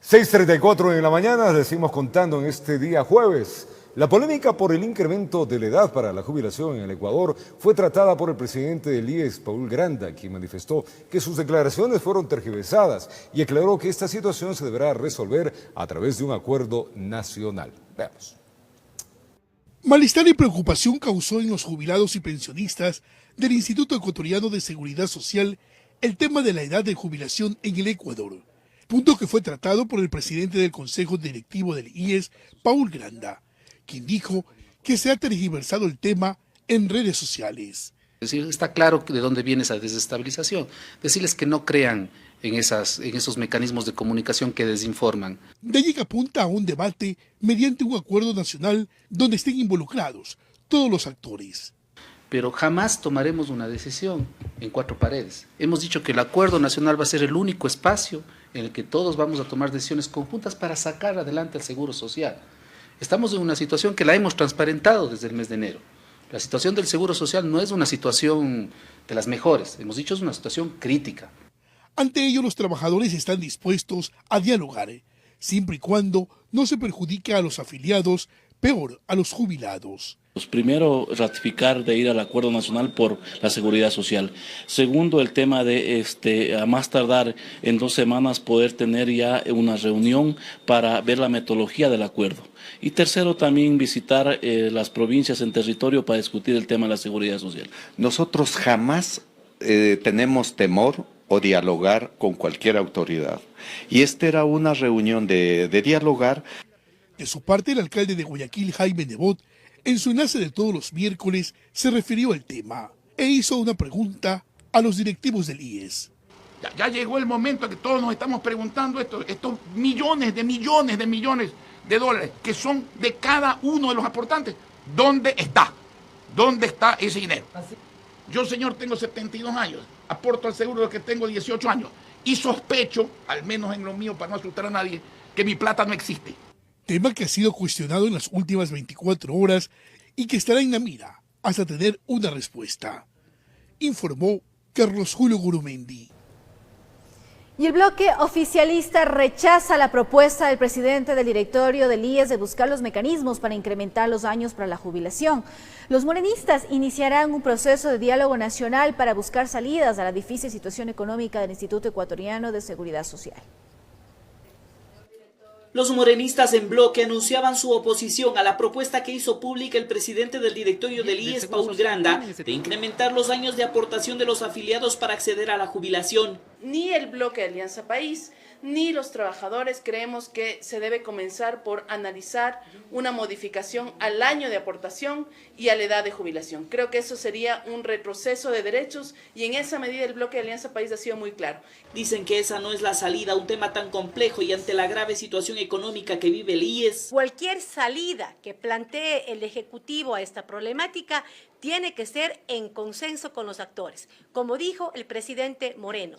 6:34 de la mañana, les seguimos contando en este día jueves. La polémica por el incremento de la edad para la jubilación en el Ecuador fue tratada por el presidente del IES, Paul Granda, quien manifestó que sus declaraciones fueron tergiversadas y aclaró que esta situación se deberá resolver a través de un acuerdo nacional. Veamos. Malestar y preocupación causó en los jubilados y pensionistas del Instituto Ecuatoriano de Seguridad Social el tema de la edad de jubilación en el Ecuador, punto que fue tratado por el presidente del Consejo Directivo del IES, Paul Granda, quien dijo que se ha tergiversado el tema en redes sociales. Es decir, está claro de dónde viene esa desestabilización. Decirles que no crean en esos mecanismos de comunicación que desinforman. De allí que apunta a un debate mediante un acuerdo nacional donde estén involucrados todos los actores. pero jamás tomaremos una decisión en cuatro paredes. Hemos dicho que el acuerdo nacional va a ser el único espacio en el que todos vamos a tomar decisiones conjuntas para sacar adelante el seguro social. Estamos en una situación que la hemos transparentado desde el mes de enero. La situación del seguro social no es una situación de las mejores, hemos dicho es una situación crítica. Ante ello, los trabajadores están dispuestos a dialogar, siempre y cuando no se perjudique a los afiliados, peor a los jubilados. Primero, ratificar de ir al acuerdo nacional por la seguridad social. Segundo, el tema de a más tardar en 2 semanas poder tener ya una reunión para ver la metodología del acuerdo. Y tercero, también visitar las provincias en territorio para discutir el tema de la seguridad social. Nosotros jamás tenemos temor o dialogar con cualquier autoridad. Y esta era una reunión de dialogar. De su parte, el alcalde de Guayaquil, Jaime Nebot, en su enlace de todos los miércoles, se refirió al tema e hizo una pregunta a los directivos del IES. Ya llegó el momento en que todos nos estamos preguntando estos millones de dólares que son de cada uno de los aportantes. ¿Dónde está? ¿Dónde está ese dinero? Yo, señor, tengo 72 años, aporto al seguro de que tengo 18 años y sospecho, al menos en lo mío para no asustar a nadie, que mi plata no existe. Tema que ha sido cuestionado en las últimas 24 horas y que estará en la mira hasta tener una respuesta, informó Carlos Julio Gurumendi. Y el bloque oficialista rechaza la propuesta del presidente del directorio del IES de buscar los mecanismos para incrementar los años para la jubilación. Los morenistas iniciarán un proceso de diálogo nacional para buscar salidas a la difícil situación económica del Instituto Ecuatoriano de Seguridad Social. Los morenistas en bloque anunciaban su oposición a la propuesta que hizo pública el presidente del directorio del IES, Paul Granda, de incrementar los años de aportación de los afiliados para acceder a la jubilación. Ni el bloque de Alianza País, ni los trabajadores creemos que se debe comenzar por analizar una modificación al año de aportación y a la edad de jubilación. Creo que eso sería un retroceso de derechos y en esa medida el bloque de Alianza País ha sido muy claro. Dicen que esa no es la salida a un tema tan complejo y ante la grave situación económica que vive el IES. Cualquier salida que plantee el Ejecutivo a esta problemática tiene que ser en consenso con los actores. Como dijo el presidente Moreno,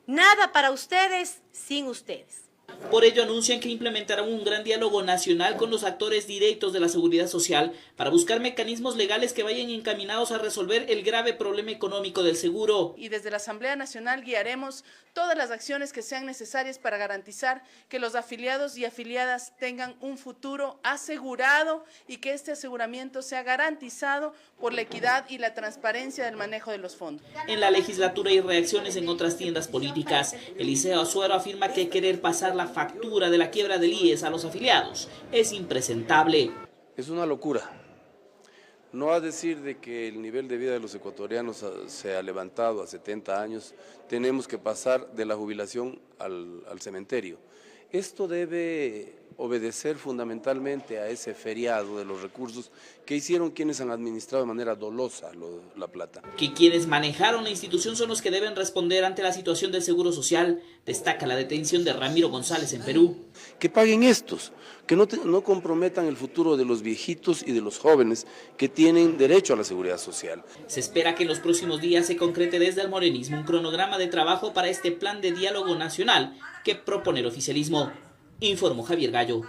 nada para ustedes sin ustedes. Por ello anuncian que implementarán un gran diálogo nacional con los actores directos de la seguridad social para buscar mecanismos legales que vayan encaminados a resolver el grave problema económico del seguro. Y desde la Asamblea Nacional guiaremos todas las acciones que sean necesarias para garantizar que los afiliados y afiliadas tengan un futuro asegurado y que este aseguramiento sea garantizado por la equidad y la transparencia del manejo de los fondos. En la legislatura hay reacciones en otras tiendas políticas. Eliseo Azuero afirma que querer pasar la factura de la quiebra del IES a los afiliados es impresentable. Es una locura. No a decir de que el nivel de vida de los ecuatorianos se ha levantado a 70 años, tenemos que pasar de la jubilación al cementerio. Esto debe obedecer fundamentalmente a ese feriado de los recursos que hicieron quienes han administrado de manera dolosa la plata. Que quienes manejaron la institución son los que deben responder ante la situación del Seguro Social, destaca la detención de Ramiro González en Perú. Que paguen estos, que no comprometan el futuro de los viejitos y de los jóvenes que tienen derecho a la seguridad social. Se espera que en los próximos días se concrete desde el morenismo un cronograma de trabajo para este plan de diálogo nacional que propone el oficialismo. Informó Javier Gallo.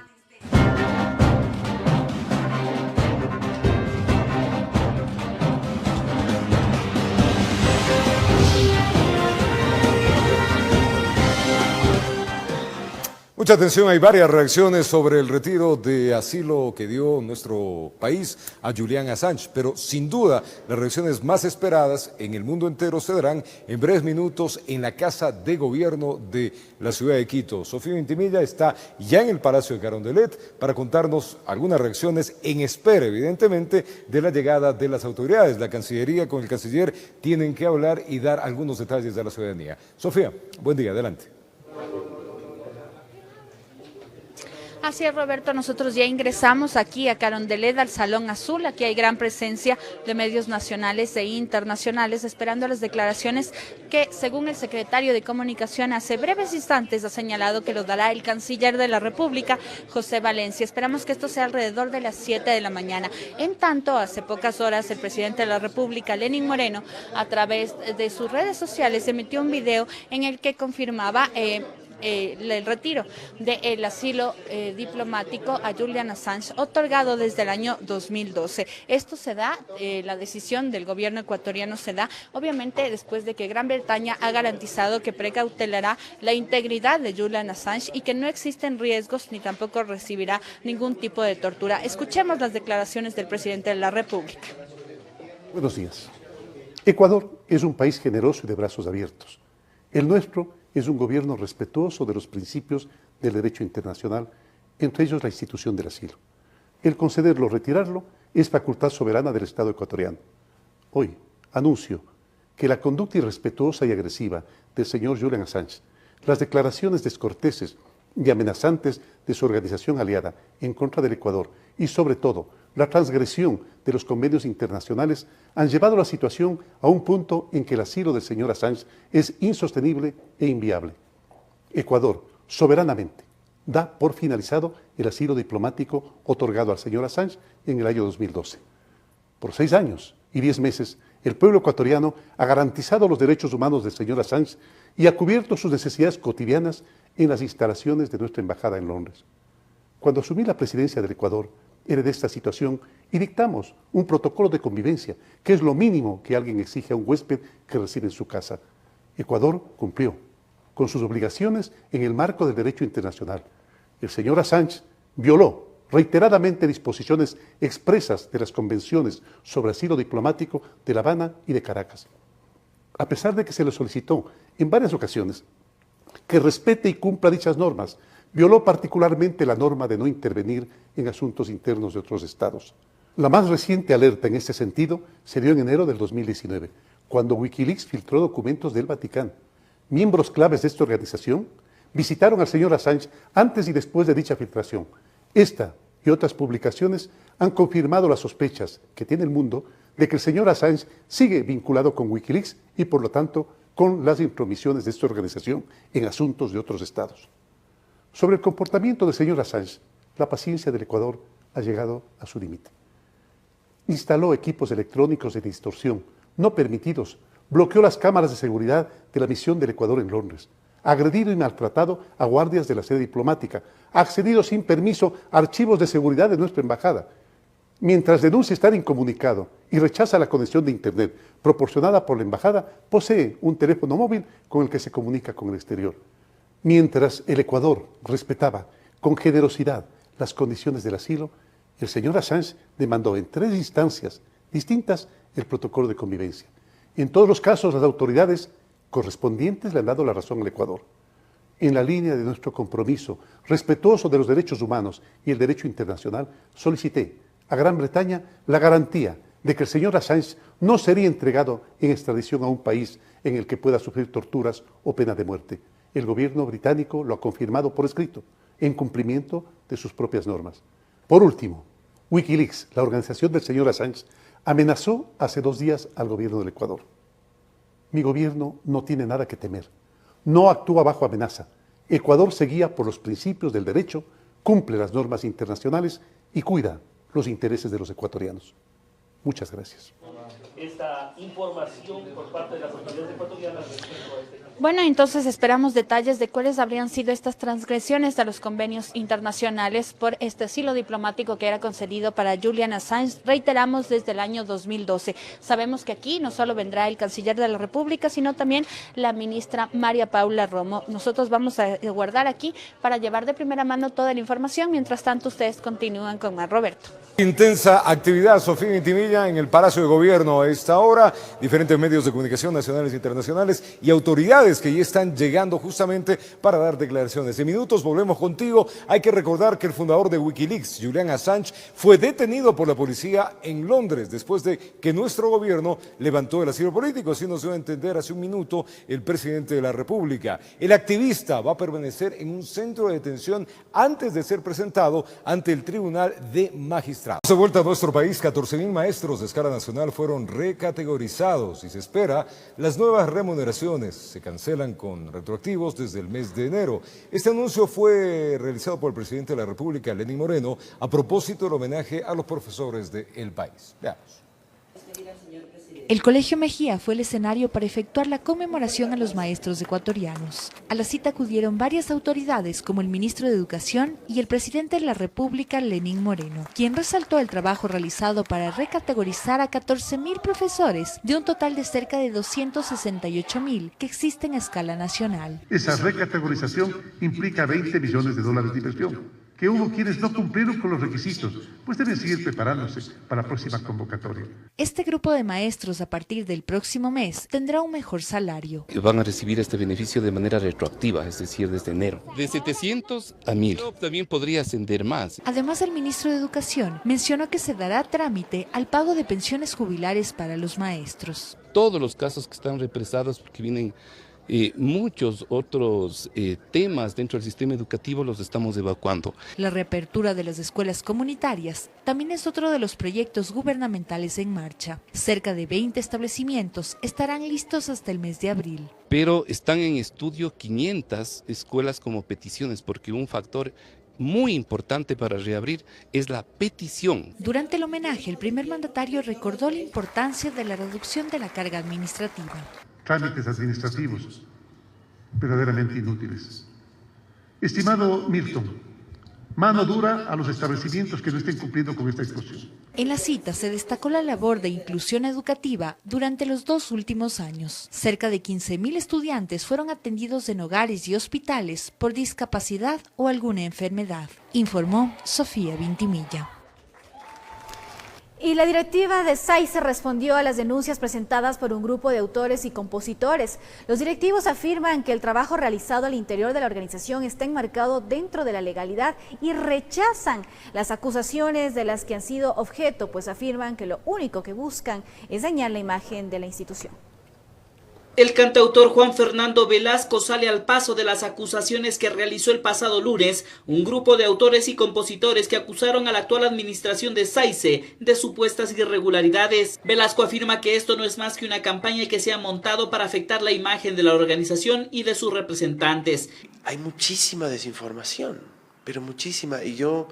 Mucha atención, hay varias reacciones sobre el retiro de asilo que dio nuestro país a Julian Assange, pero sin duda las reacciones más esperadas en el mundo entero se darán en breves minutos en la Casa de Gobierno de la ciudad de Quito. Sofía Vintimilla está ya en el Palacio de Carondelet para contarnos algunas reacciones en espera, evidentemente, de la llegada de las autoridades. La Cancillería con el canciller tienen que hablar y dar algunos detalles a la ciudadanía. Sofía, buen día, adelante. Así es, Roberto, nosotros ya ingresamos aquí a Carondelet, al Salón Azul. Aquí hay gran presencia de medios nacionales e internacionales esperando las declaraciones que, según el secretario de Comunicación, hace breves instantes ha señalado que lo dará el canciller de la República, José Valencia. Esperamos que esto sea alrededor de las 7 de la mañana. En tanto, hace pocas horas, el presidente de la República, Lenín Moreno, a través de sus redes sociales emitió un video en el que confirmaba el retiro del asilo diplomático a Julian Assange, otorgado desde el año 2012. Esto se da, la decisión del gobierno ecuatoriano se da, obviamente, después de que Gran Bretaña ha garantizado que precautelará la integridad de Julian Assange y que no existen riesgos ni tampoco recibirá ningún tipo de tortura. Escuchemos las declaraciones del presidente de la República. Buenos días. Ecuador es un país generoso y de brazos abiertos. El nuestro es un gobierno respetuoso de los principios del derecho internacional, entre ellos la institución del asilo. El concederlo o retirarlo es facultad soberana del Estado ecuatoriano. Hoy anuncio que la conducta irrespetuosa y agresiva del señor Julian Assange, las declaraciones descorteses y amenazantes de su organización aliada en contra del Ecuador y, sobre todo, la transgresión de los convenios internacionales han llevado la situación a un punto en que el asilo del señor Assange es insostenible e inviable. Ecuador, soberanamente, da por finalizado el asilo diplomático otorgado al señor Assange en el año 2012. Por 6 años y 10 meses, el pueblo ecuatoriano ha garantizado los derechos humanos del señor Assange y ha cubierto sus necesidades cotidianas en las instalaciones de nuestra embajada en Londres. Cuando asumí la presidencia del Ecuador, heredé esta situación y dictamos un protocolo de convivencia, que es lo mínimo que alguien exige a un huésped que recibe en su casa. Ecuador cumplió con sus obligaciones en el marco del derecho internacional. El señor Assange violó reiteradamente disposiciones expresas de las convenciones sobre asilo diplomático de La Habana y de Caracas. A pesar de que se le solicitó en varias ocasiones que respete y cumpla dichas normas, violó particularmente la norma de no intervenir en asuntos internos de otros estados. La más reciente alerta en este sentido se dio en enero del 2019, cuando Wikileaks filtró documentos del Vaticano. Miembros claves de esta organización visitaron al señor Assange antes y después de dicha filtración. Esta y otras publicaciones han confirmado las sospechas que tiene el mundo de que el señor Assange sigue vinculado con Wikileaks y, por lo tanto, con las intromisiones de esta organización en asuntos de otros estados. Sobre el comportamiento del señor Assange, la paciencia del Ecuador ha llegado a su límite. Instaló equipos electrónicos de distorsión no permitidos, bloqueó las cámaras de seguridad de la misión del Ecuador en Londres, ha agredido y maltratado a guardias de la sede diplomática, ha accedido sin permiso a archivos de seguridad de nuestra embajada. Mientras denuncia estar incomunicado y rechaza la conexión de Internet proporcionada por la embajada, posee un teléfono móvil con el que se comunica con el exterior. Mientras el Ecuador respetaba con generosidad las condiciones del asilo, el señor Assange demandó en 3 instancias distintas el protocolo de convivencia. En todos los casos, las autoridades correspondientes le han dado la razón al Ecuador. En la línea de nuestro compromiso respetuoso de los derechos humanos y el derecho internacional, solicité a Gran Bretaña la garantía de que el señor Assange no sería entregado en extradición a un país en el que pueda sufrir torturas o pena de muerte. El gobierno británico lo ha confirmado por escrito, en cumplimiento de sus propias normas. Por último, Wikileaks, la organización del señor Assange, amenazó hace 2 días al gobierno del Ecuador. Mi gobierno no tiene nada que temer, no actúa bajo amenaza. Ecuador se guía por los principios del derecho, cumple las normas internacionales y cuida los intereses de los ecuatorianos. Muchas gracias. Esta información por parte de las autoridades ecuatorianas respecto a este caso. Bueno, entonces esperamos detalles de cuáles habrían sido estas transgresiones a los convenios internacionales por este asilo diplomático que era concedido para Julian Assange, reiteramos, desde el año 2012. Sabemos que aquí no solo vendrá el canciller de la República, sino también la ministra María Paula Romo. Nosotros vamos a guardar aquí para llevar de primera mano toda la información. Mientras tanto, ustedes continúan con más. Roberto. Intensa actividad, Sofía Intimilla, en el Palacio de Gobierno a esta hora, diferentes medios de comunicación nacionales e internacionales y autoridades que ya están llegando justamente para dar declaraciones. En minutos volvemos contigo. Hay que recordar que el fundador de Wikileaks, Julian Assange, fue detenido por la policía en Londres después de que nuestro gobierno levantó el asilo político. Así nos dio a entender hace un minuto el presidente de la República. El activista va a permanecer en un centro de detención antes de ser presentado ante el Tribunal de Magistrados. De vuelta a nuestro país, 14.000 maestros de escala nacional fueron recategorizados y se espera las nuevas remuneraciones se cancelan con retroactivos desde el mes de enero. Este anuncio fue realizado por el presidente de la República, Lenín Moreno, a propósito del homenaje a los profesores del país. Veamos. El Colegio Mejía fue el escenario para efectuar la conmemoración a los maestros ecuatorianos. A la cita acudieron varias autoridades como el ministro de Educación y el presidente de la República, Lenín Moreno, quien resaltó el trabajo realizado para recategorizar a 14.000 profesores de un total de cerca de 268.000 que existen a escala nacional. Esa recategorización implica $20 millones de inversión, que hubo quienes no cumplieron con los requisitos, pues deben seguir preparándose para la próxima convocatoria. Este grupo de maestros a partir del próximo mes tendrá un mejor salario. Van a recibir este beneficio de manera retroactiva, es decir, desde enero. De 700 a 1.000. También podría ascender más. Además, el ministro de Educación mencionó que se dará trámite al pago de pensiones jubilares para los maestros. Todos los casos que están represados, porque vienen muchos otros temas dentro del sistema educativo, los estamos evacuando. La reapertura de las escuelas comunitarias también es otro de los proyectos gubernamentales en marcha. Cerca de 20 establecimientos estarán listos hasta el mes de abril. Pero están en estudio 500 escuelas como peticiones, porque un factor muy importante para reabrir es la petición. Durante el homenaje, el primer mandatario recordó la importancia de la reducción de la carga administrativa. Trámites administrativos verdaderamente inútiles. Estimado Milton, mano dura a los establecimientos que no estén cumpliendo con esta disposición. En la cita se destacó la labor de inclusión educativa durante los 2 últimos años. Cerca de 15.000 estudiantes fueron atendidos en hogares y hospitales por discapacidad o alguna enfermedad, informó Sofía Vintimilla. Y la directiva de SAICE respondió a las denuncias presentadas por un grupo de autores y compositores. Los directivos afirman que el trabajo realizado al interior de la organización está enmarcado dentro de la legalidad y rechazan las acusaciones de las que han sido objeto, pues afirman que lo único que buscan es dañar la imagen de la institución. El cantautor Juan Fernando Velasco sale al paso de las acusaciones que realizó el pasado lunes un grupo de autores y compositores que acusaron a la actual administración de SAICE de supuestas irregularidades. Velasco afirma que esto no es más que una campaña que se ha montado para afectar la imagen de la organización y de sus representantes. Hay muchísima desinformación, pero muchísima, y yo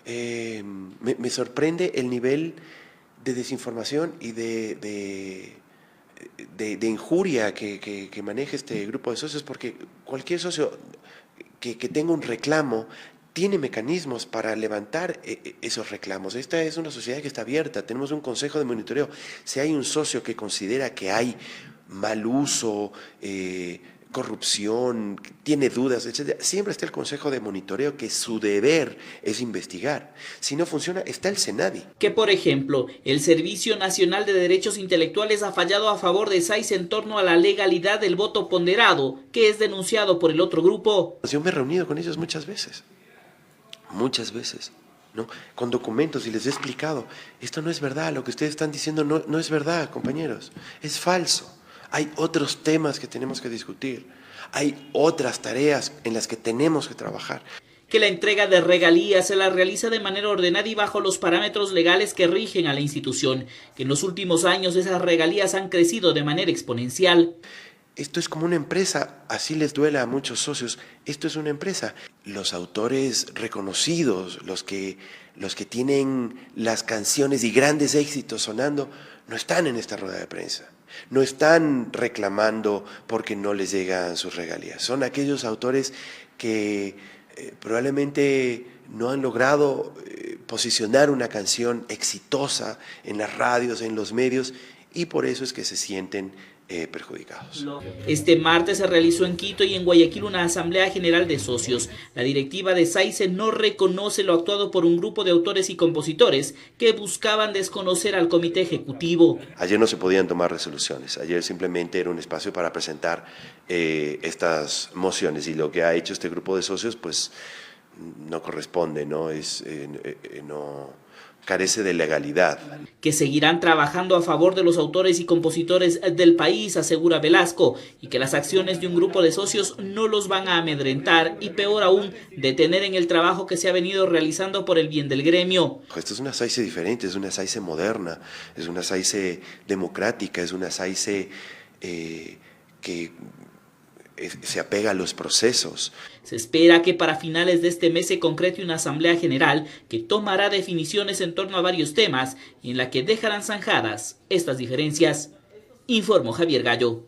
me sorprende el nivel de desinformación y de injuria que maneja este grupo de socios, porque cualquier socio que tenga un reclamo tiene mecanismos para levantar esos reclamos. Esta es una sociedad que está abierta, tenemos un consejo de monitoreo. Si hay un socio que considera que hay mal uso, corrupción, tiene dudas, etc., siempre está el Consejo de Monitoreo, que su deber es investigar. Si no funciona, está el SENADI. Que, por ejemplo, el Servicio Nacional de Derechos Intelectuales ha fallado a favor de SAICE en torno a la legalidad del voto ponderado, que es denunciado por el otro grupo. Yo me he reunido con ellos muchas veces, ¿no? Con documentos, y les he explicado, esto no es verdad, lo que ustedes están diciendo no es verdad, compañeros, es falso. Hay otros temas que tenemos que discutir, hay otras tareas en las que tenemos que trabajar. Que la entrega de regalías se la realiza de manera ordenada y bajo los parámetros legales que rigen a la institución, que en los últimos años esas regalías han crecido de manera exponencial. Esto es como una empresa, así les duela a muchos socios, esto es una empresa. Los autores reconocidos, los que tienen las canciones y grandes éxitos sonando, no están en esta rueda de prensa. No están reclamando porque no les llegan sus regalías. Son aquellos autores que probablemente no han logrado posicionar una canción exitosa en las radios, en los medios, y por eso es que se sienten perjudicados. Este martes se realizó en Quito y en Guayaquil una asamblea general de socios. La directiva de SAICE no reconoce lo actuado por un grupo de autores y compositores que buscaban desconocer al comité ejecutivo. Ayer no se podían tomar resoluciones, ayer simplemente era un espacio para presentar estas mociones, y lo que ha hecho este grupo de socios pues no corresponde, no carece de legalidad. Que seguirán trabajando a favor de los autores y compositores del país, asegura Velasco, y que las acciones de un grupo de socios no los van a amedrentar y, peor aún, detener en el trabajo que se ha venido realizando por el bien del gremio. Esto es una SAICE diferente, es una SAICE moderna, es una SAICE democrática, es una SAICE que se apega a los procesos. Se espera que para finales de este mes se concrete una asamblea general que tomará definiciones en torno a varios temas y en la que dejarán zanjadas estas diferencias. Informó Javier Gallo.